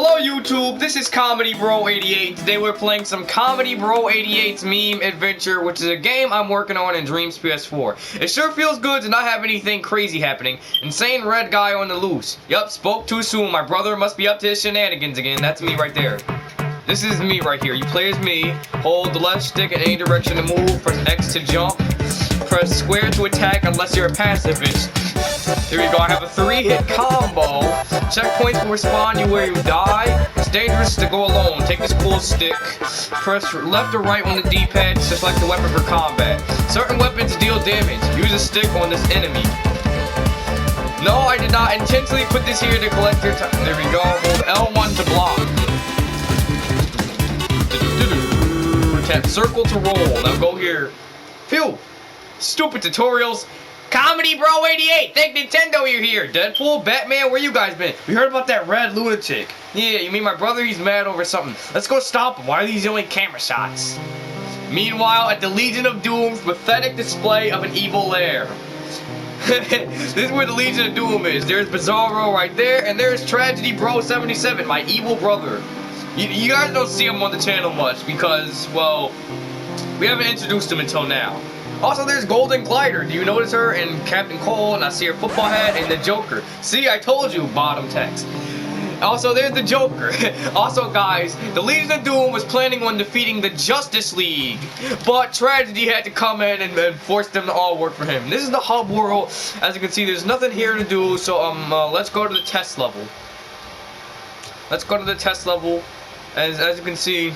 Hello YouTube, this is Comedybro88. Today we're playing some Comedybro88's meme adventure, which is a game I'm working on in Dreams PS4. It sure feels good to not have anything crazy happening. Insane red guy on the loose. Yup, spoke too soon. My brother must be up to his shenanigans again. That's me right there. This is me right here. You play as me. Hold the left stick in any direction to move. Press X to jump. Press square to attack unless you're a pacifist. Here we go, I have a 3-hit combo. Checkpoints will respawn you where you die. It's dangerous to go alone. Take this cool stick. Press left or right on the D-pad to select the weapon for combat. Certain weapons deal damage. Use a stick on this enemy. No, I did not intentionally put this here to collect your time. There we go. Hold L1 to block. Tap circle to roll. Now go here. Phew. Stupid tutorials. Comedybro88, thank Nintendo you're here. Deadpool, Batman, where you guys been? We heard about that red lunatic. Yeah, you mean my brother? He's mad over something. Let's go stop him. Why are these the only camera shots? Meanwhile, at the Legion of Doom's pathetic display of an evil lair. This is where the Legion of Doom is. There's Bizarro right there, and there's Tragedy-Bro77, my evil brother. You guys don't see him on the channel much because, well, we haven't introduced him until now. Also, there's Golden Glider. Do you notice her? And Captain Cole, and I see her football hat, and the Joker. See, I told you, bottom text. Also, there's the Joker. Also, guys, the Legion of Doom was planning on defeating the Justice League, but Tragedy had to come in and force them to all work for him. This is the hub world. As you can see, there's nothing here to do, so let's go to the test level. Let's go to the test level. As you can see,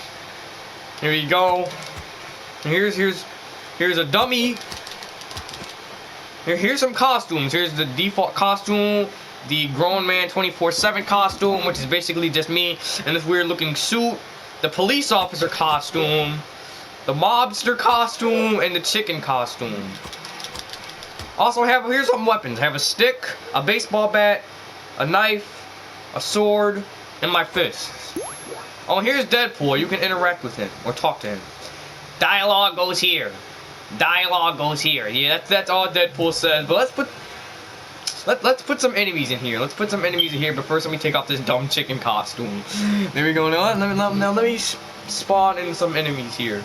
here you go. Here's a dummy. Here's some costumes. Here's the default costume, the grown man 24/7 costume, which is basically just me in this weird looking suit, the police officer costume, the mobster costume, and the chicken costume. Also here's some weapons. I have a stick, a baseball bat, a knife, a sword, and my fists. Oh, here's Deadpool. You can interact with him or talk to him. Dialogue goes here. Dialogue goes here. Yeah, that's all Deadpool says. But let's put some enemies in here. Let's put some enemies in here. But first, let me take off this dumb chicken costume. There we go. Now let me spawn in some enemies here.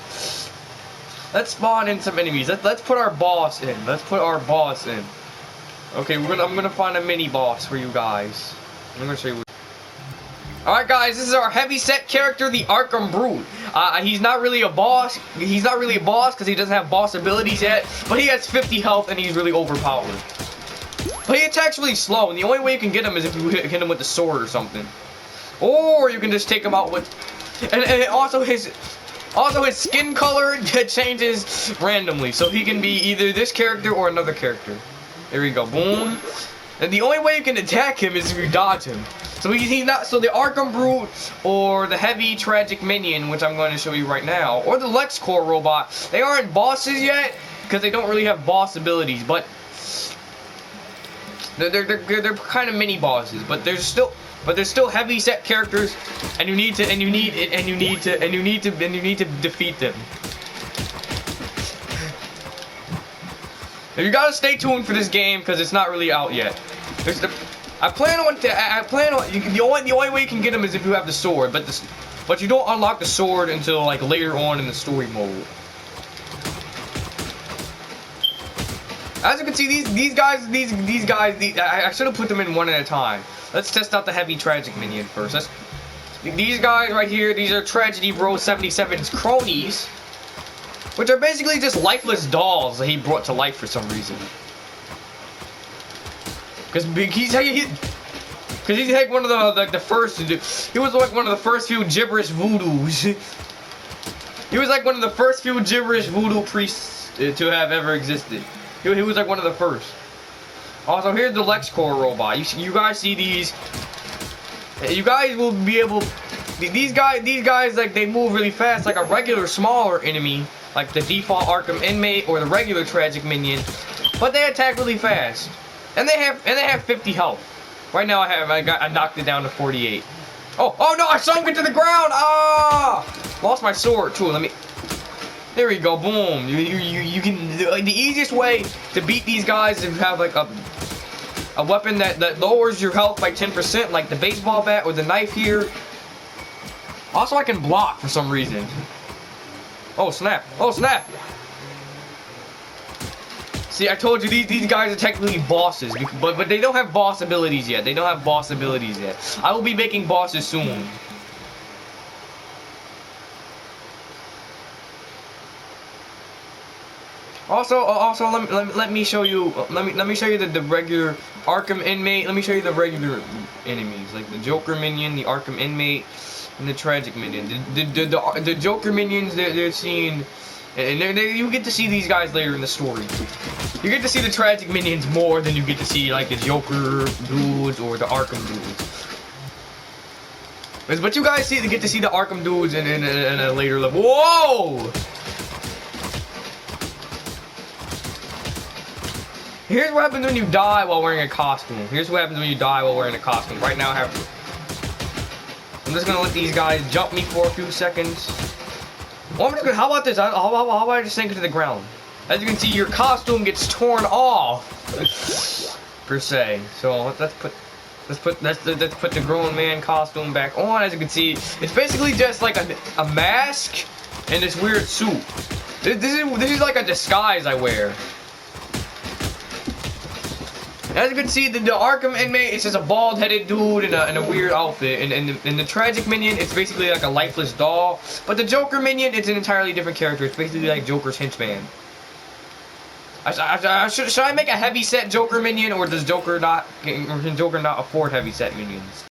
Let's spawn in some enemies. Let's put our boss in. Let's put our boss in. Okay, I'm gonna find a mini boss for you guys. I'm gonna show you. Alright guys, this is our heavyset character, the Arkham Brute. He's not really a boss. He's not really a boss because he doesn't have boss abilities yet. But he has 50 health and he's really overpowered. But he attacks really slow, and the only way you can get him is if you hit him with the sword or something. Or you can just take him out with... And also his skin color changes randomly. So he can be either this character or another character. There we go, boom. And the only way you can attack him is if you dodge him. So he's not, so the Arkham Brute, or the Heavy Tragic Minion, which I'm going to show you right now, or the LexCorp robot, they aren't bosses yet, because they don't really have boss abilities, but they're kind of mini bosses, but they're still heavy set characters, and you need to defeat them. You gotta stay tuned for this game because it's not really out yet. The only way you can get him is if you have the sword, but you don't unlock the sword until like later on in the story mode. As you can see, these guys, I should have put them in one at a time. Let's test out the Heavy Tragic Minion first. These guys right here, these are Tragedy-Bro77's cronies, which are basically just lifeless dolls that he brought to life for some reason. Because he's like one of the first. He was like one of the first few gibberish voodoos. He was like one of the first few gibberish voodoo priests to have ever existed. He was like one of the first. Also, here's the LexCorp robot. You guys see these? You guys will be able. These guys like they move really fast, like a regular smaller enemy, like the default Arkham inmate or the regular Tragic Minion, but they attack really fast. And they have 50 health. Right now I knocked it down to 48. Oh no, I sunk into the ground. Lost my sword too. There we go. Boom. You can the easiest way to beat these guys is to have like a a weapon that lowers your health by 10%, like the baseball bat or the knife here. Also, I can block for some reason. Oh, snap. Oh, snap. See, I told you these guys are technically bosses, but they don't have boss abilities yet. They don't have boss abilities yet. I will be making bosses soon. Also, let me show you. Let me show you the regular Arkham inmate. Let me show you the regular enemies, like the Joker minion, the Arkham inmate, and the tragic minion. The Joker minions, they're seen. And you get to see these guys later in the story. You get to see the tragic minions more than you get to see like the Joker dudes or the Arkham dudes. But you guys get to see the Arkham dudes in a later level. Whoa! Here's what happens when you die while wearing a costume. Here's what happens when you die while wearing a costume. Right now, I'm just gonna let these guys jump me for a few seconds. Well, how about this? How about I just sink to the ground? As you can see, your costume gets torn off, per se. So let's put the grown man costume back on. As you can see, it's basically just like a mask and this weird suit. This is like a disguise I wear. As you can see, the Arkham inmate is just a bald-headed dude in a weird outfit, and the tragic minion, it's basically like a lifeless doll. But the Joker minion, it's an entirely different character. It's basically like Joker's henchman. Should I make a heavy-set Joker minion, or can Joker not afford heavy-set minions?